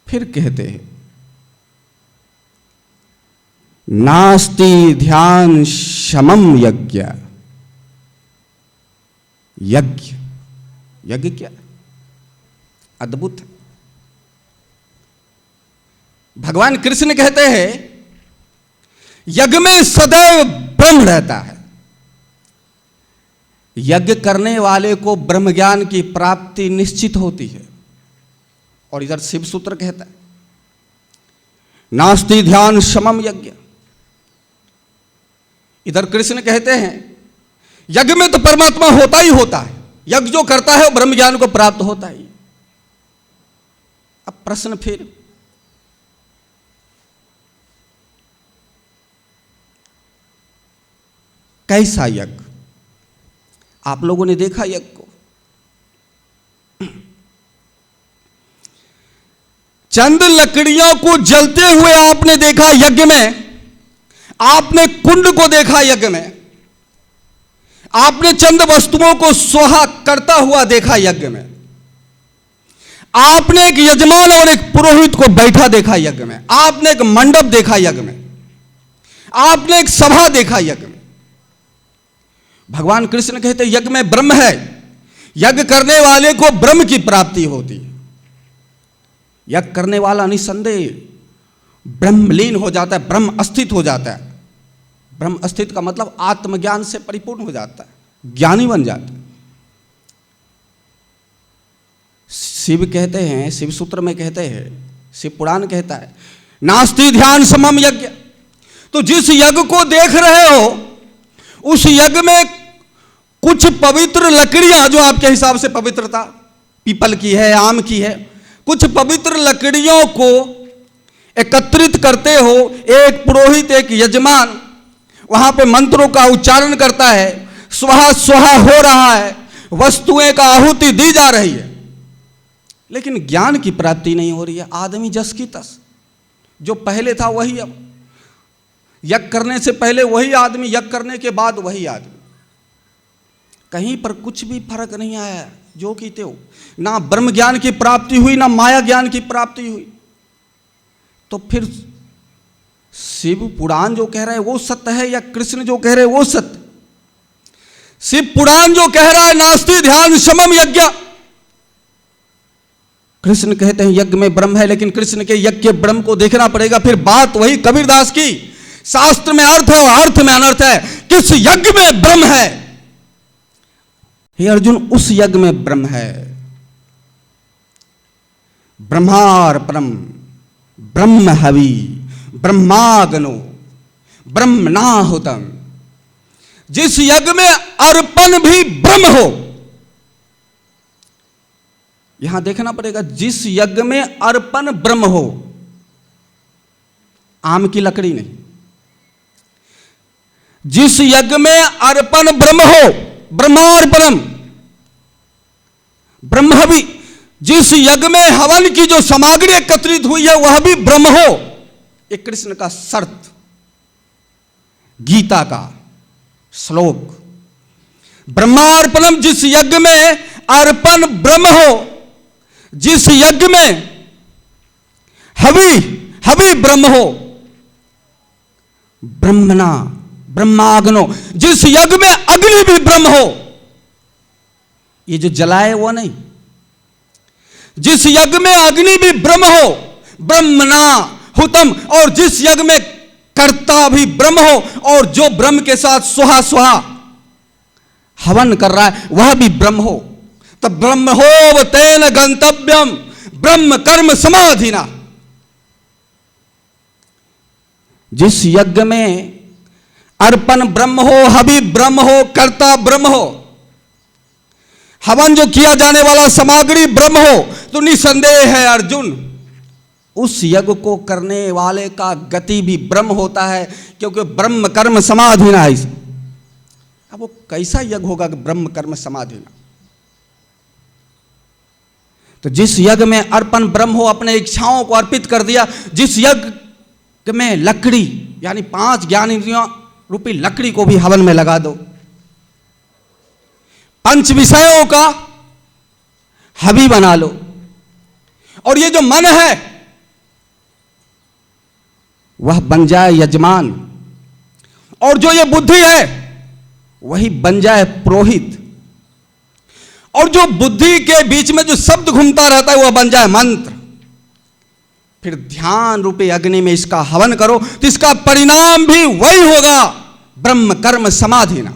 फिर कहते हैं नास्ति ध्यान शमम यज्ञ। यज्ञ, यज्ञ क्या? अद्भुत। भगवान कृष्ण कहते हैं यज्ञ में सदैव ब्रह्म रहता है। यज्ञ करने वाले को ब्रह्म ज्ञान की प्राप्ति निश्चित होती है। और इधर शिव सूत्र कहता है नास्ति ध्यान शमम यज्ञ। इधर कृष्ण कहते हैं यज्ञ में तो परमात्मा होता ही होता है, यज्ञ जो करता है वो ब्रह्म ज्ञान को प्राप्त होता ही। अब प्रश्न फिर कैसा यज्ञ? आप लोगों ने देखा यज्ञ को? चंद लकड़ियों को जलते हुए आपने देखा यज्ञ में, आपने कुंड को देखा यज्ञ में, आपने चंद वस्तुओं को सोहा करता हुआ देखा यज्ञ में, आपने एक यजमान और एक पुरोहित को बैठा देखा यज्ञ में, आपने एक मंडप देखा यज्ञ में, आपने एक सभा देखा यज्ञ में। भगवान कृष्ण कहते यज्ञ में ब्रह्म है, यज्ञ करने वाले को ब्रह्म की प्राप्ति होती है। यज्ञ करने वाला निसंदेह ब्रह्मलीन हो जाता है, ब्रह्म अस्थित हो जाता है। ब्रह्म अस्थित का मतलब आत्मज्ञान से परिपूर्ण हो जाता है, ज्ञानी बन जाता है। शिव कहते हैं, शिव सूत्र में कहते हैं, शिव पुराण कहता है नास्ति ध्यान समम यज्ञ। तो जिस यज्ञ को देख रहे हो उस यज्ञ में कुछ पवित्र लकड़ियां, जो आपके हिसाब से पवित्रता पीपल की है, आम की है, कुछ पवित्र लकड़ियों को एकत्रित करते हो। एक पुरोहित, एक यजमान वहां पे मंत्रों का उच्चारण करता है, स्वाहा स्वाहा हो रहा है, वस्तुएं का आहुति दी जा रही है, लेकिन ज्ञान की प्राप्ति नहीं हो रही है। आदमी जस की तस, जो पहले था वही अब, यज्ञ करने से पहले वही आदमी, यज्ञ करने के बाद वही आदमी, कहीं पर कुछ भी फर्क नहीं आया। जो की त्यों, ना ब्रह्म ज्ञान की प्राप्ति हुई, ना माया ज्ञान की प्राप्ति हुई। तो फिर शिव पुराण जो कह रहा है वो सत्य है या कृष्ण जो कह रहे हैं वो सत्य? शिव पुराण जो कह रहा है नास्ति ध्यान समम यज्ञ, कृष्ण कहते हैं यज्ञ में ब्रह्म है, लेकिन कृष्ण के यज्ञ के ब्रह्म को देखना पड़ेगा। फिर बात वही कबीरदास की, शास्त्र में अर्थ है और अर्थ में अनर्थ है। किस यज्ञ में ब्रह्म है? हे अर्जुन, उस यज्ञ में ब्रह्म है। ब्रह्मार्पणम ब्रह्म हवि ब्रह्माग्नो ब्रह्मणाहुतम। जिस यज्ञ में अर्पण भी ब्रह्म हो, यहां देखना पड़ेगा, जिस यज्ञ में अर्पण ब्रह्म हो, आम की लकड़ी नहीं। जिस यज्ञ में अर्पण ब्रह्म हो, ब्रह्मार्पणम ब्रह्म हवि, जिस यज्ञ में हवन की जो सामग्री एकत्रित हुई है वह भी ब्रह्म हो। ये कृष्ण का शर्त, गीता का श्लोक। ब्रह्मार्पणम, जिस यज्ञ में अर्पण ब्रह्म हो, जिस यज्ञ में हवि हवि ब्रह्म हो, ब्रह्मणा ब्रह्माग्नो, जिस यज्ञ में अग्नि भी ब्रह्म हो, ये जो जलाए वो नहीं, जिस यज्ञ में अग्नि भी ब्रह्म हो, ब्रह्मणा हुतम, और जिस यज्ञ में कर्ता भी ब्रह्म हो, और जो ब्रह्म के साथ स्वाहा स्वाहा हवन कर रहा है वह भी ब्रह्म हो, तब ब्रह्म हो तेन गंतव्यम ब्रह्म कर्म समाधिना। जिस यज्ञ में अर्पण ब्रह्म हो, हवि ब्रह्म हो, कर्ता ब्रह्म हो, हवन जो किया जाने वाला सामग्री ब्रह्म हो, तो निसंदेह है अर्जुन, उस यज्ञ को करने वाले का गति भी ब्रह्म होता है, क्योंकि ब्रह्म कर्म समाधिना है। अब वो कैसा यज्ञ होगा कि ब्रह्म कर्म समाधिना? तो जिस यज्ञ में अर्पण ब्रह्म हो, अपने इच्छाओं को अर्पित कर दिया। जिस यज्ञ में लकड़ी यानी 5 ज्ञान इंद्रियों रूपी लकड़ी को भी हवन में लगा दो, 5 विषयों का हवि बना लो, और ये जो मन है वह बन जाए यजमान, और जो ये बुद्धि है वही बन जाए पुरोहित, और जो बुद्धि के बीच में जो शब्द घूमता रहता है वह बन जाए मंत्र। फिर ध्यान रूपी अग्नि में इसका हवन करो तो इसका परिणाम भी वही होगा, ब्रह्म कर्म समाधि ना।